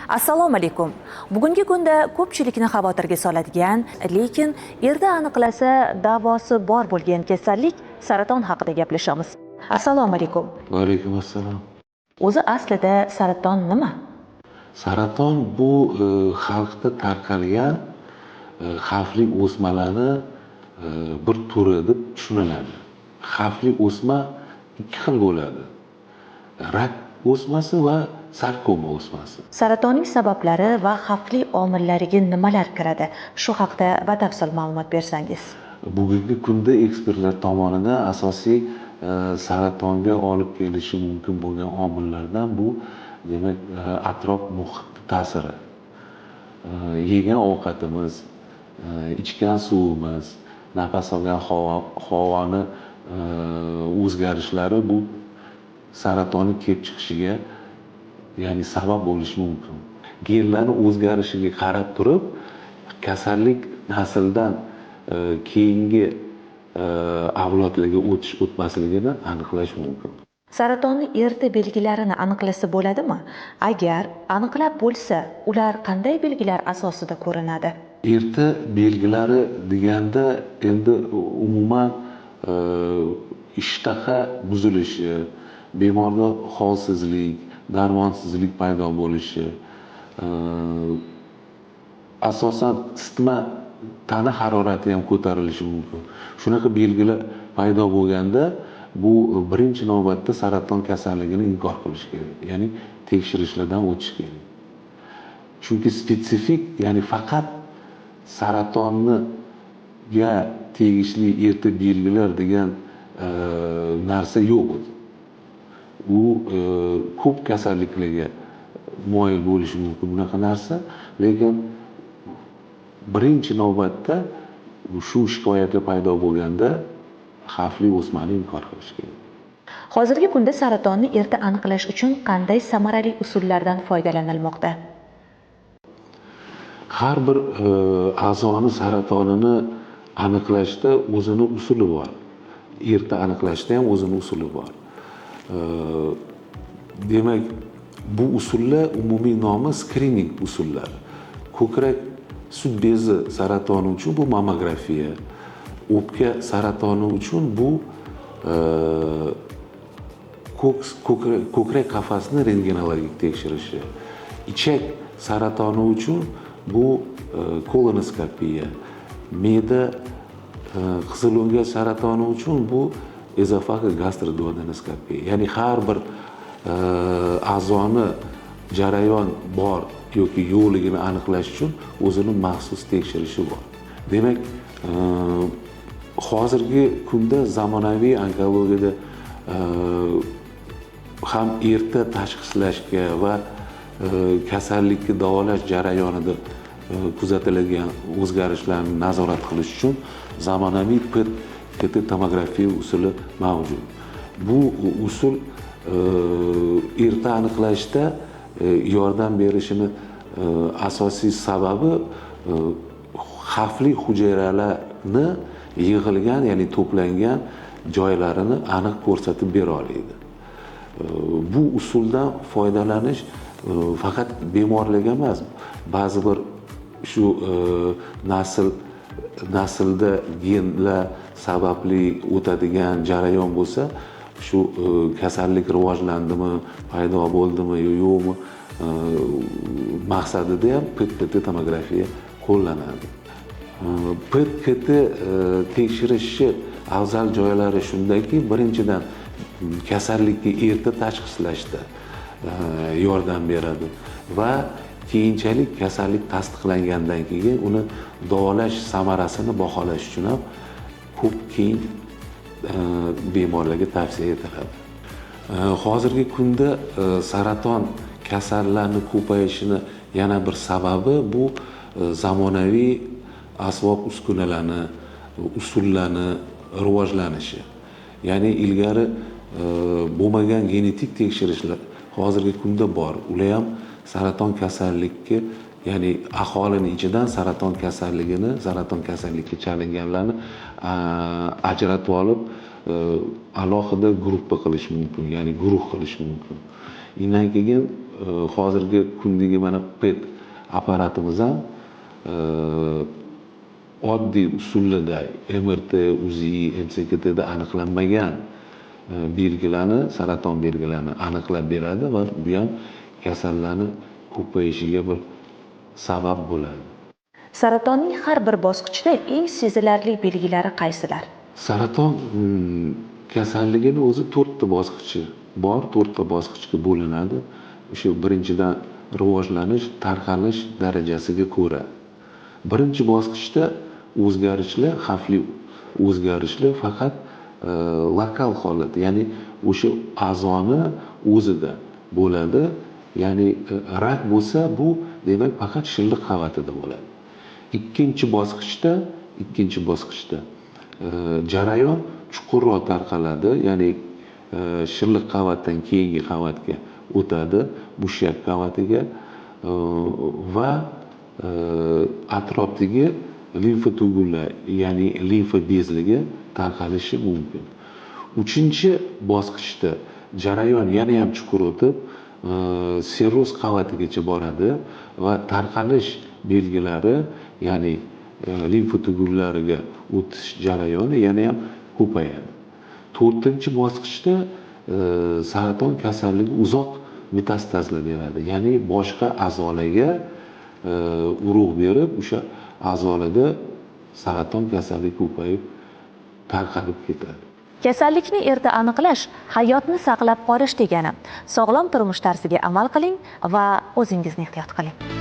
Assalomu alaykum. Bugungi kunda ko'pchilikni xavotirga soladigan, lekin erta aniqlasa davosi bor bo'lgan kasallik saraton haqida gaplashamiz. Assalomu alaykum. Va alaykum assalom. O'zi aslida saraton nima? Saraton bu xalqda tarqalgan xavfli o'smalarni bir turi deb tushuniladi. Xavfli o'sma ikki xil bo'ladi. Rak o'smasi va sarkoma o'smasi. Saratonning sabablari va xavfli omillariga nimalar kiradi? Shu haqida batafsil ma'lumot bersangiz. Bugungi kunda ekspertlar tomonidan asosiy saratonga olib kelishi mumkin bo'lgan omillardan bu demak atrof muhit ta'siri. Yegan ovqatimiz, ichgan suvimiz, nafas olgan havoni o'zgarishlari bu saratonning kelib chiqishiga ya'ni sabab bo'lishi mumkin. Genlarning o'zgarishiga qarab turib kasallik nasldan keyingi avlodlarga o'tmasligini aniqlash mumkin. Saratonning erta belgilarini aniqlasa bo'ladimi? Agar aniqlab bo'lsa, ular qanday belgilar asosida ko'rinadi? Erta belgilari deganda endi umuman ishtaha buzilishi, bemorda holsizlik, darmonsizlik paydo bo'lishi, asosan isitma, tana harorati ham ko'tarilishi mumkin. Shunaqa belgilar paydo bo'lganda bu birinchi navbatda saraton kasalligini inkor qilish kerak, ya'ni tekshirishlardan o'tish kerak. Chunki spetsifik, ya'ni faqat saratonga tegishli erta belgilar degan narsa yo'q. U ko'p kasalliklarga moyil bo'lishi mumkin bunaqa narsa, lekin birinchi navbatda shu shikoyatlar paydo bo'lganda xavfli o'smani inkor qilish kerak. Hozirgi kunda saratonni erta aniqlash uchun qanday samarali usullardan foydalanilmoqda? Har bir a'zoni saratonini aniqlashda o'zini usuli bor. Erta aniqlashda ham o'zini usuli bor. Demak, bu usullar umumiy nomi skrining usullari. Ko'krak sut bezi saratoni uchun bu mammografiya, o'pka saratoni uchun bu ko'krak qafasini rentgenologik tekshirishi, ichak saratoni uchun bu kolonoskopiya, me'da qizilo'ngach saratoni uchun bu ezofagogastroduodenoskopiya. Ya'ni har bir a'zoni jarayon bor yoki yo'qligini aniqlash uchun o'zini maxsus tekshirishi bor. Demak, hozirgi kunda zamonaviy onkologiyada ham erta tashxislashga va kasallikni davolash jarayonida kuzatiladigan o'zgarishlarni nazorat qilish uchun zamonaviy PET tomografiya usuli mavjud. Bu usul erta aniqlashda yordam berishini asosiy sababi xavfli hujayralarni yig'ilgan, ya'ni to'plangan joylarini aniq ko'rsatib bera oladi. Bu usuldan foydalanish faqat bemorlarga emas, ba'zi bir shu naslda genlar sababli o'tadigan jarayon bo'lsa, shu kasallik rivojlandimi, paydo bo'ldimi yo'qmi maqsadida ham PET tomografiya qo'llanadi. PET tekshirishi afzal joylari shundaki, birinchidan kasallikni erta tashxislashda yordam beradi va keyinchalik kasallik tasdiqlangandan keyin uni davolash samarasini baholash uchun ham ko'p keng bemorlarga tavsiya etiladi. Hozirgi kunda saraton kasallarni ko'payishini yana bir sababi bu zamonaviy asbob uskunalarni, usullarni rivojlanishi. Ya'ni ilgari bo'lmagan genetik tekshirishlar hozirgi kunda bor. Ular ham saraton kasallikka, ya'ni aholini ichidan saraton kasallikka chalinganlarni ajratib olib alohida gruppa qilish mumkin, ya'ni guruh qilish mumkin. Undan keyin hozirgi kundagi mana PET apparatimiz ham oddiy usullarda MRT, UZI, MCKTda aniqlanmagan belgilarni, saraton belgilarini aniqlab beradi va bu ham kasallarning ko'payishiga bir sabab bo'ladi. Saratonning har bir bosqichida eng sezilarli belgilari qaysilar? Saraton kasalligini o'zi 4 ta bosqichi bor, 4 ta bosqichga bo'linadi. O'sha birinchidan rivojlanish, tarqalish darajasiga ko'ra. Birinchi bosqichda o'zgarishlar, xavfli o'zgarishlar faqat lokal holat, ya'ni o'sha a'zoni o'zida bo'ladi. Ya'ni rak bo'lsa, bu demak faqat shilliq qavatida bo'ladi. Ikkinchi bosqichda jarayon chuqurroq tarqaladi, ya'ni shilliq qavatdan keyingi qavatga o'tadi, mushak qavatiga va atrofdagi limfa tugunlar, ya'ni limfa bezlariga tarqalishi mumkin. Uchinchi bosqichda jarayon yana ham chuqur o'tib, sirroz qavatigacha boradi va tarqalish belgilari, ya'ni limfa tugunlariga o'tish jarayoni yana ham ko'payadi. To'rtinchi bosqichda saraton kasalligi uzoq metastazlanaveradi, ya'ni boshqa a'zolarga urug' berib, o'sha a'zolarda saraton kasalligi ko'payib tarqalib ketadi. Kasallikni erta aniqlash hayotni saqlab qolish degani. Sog'lom turmush tarziga amal qiling va o'zingizni ehtiyot qiling.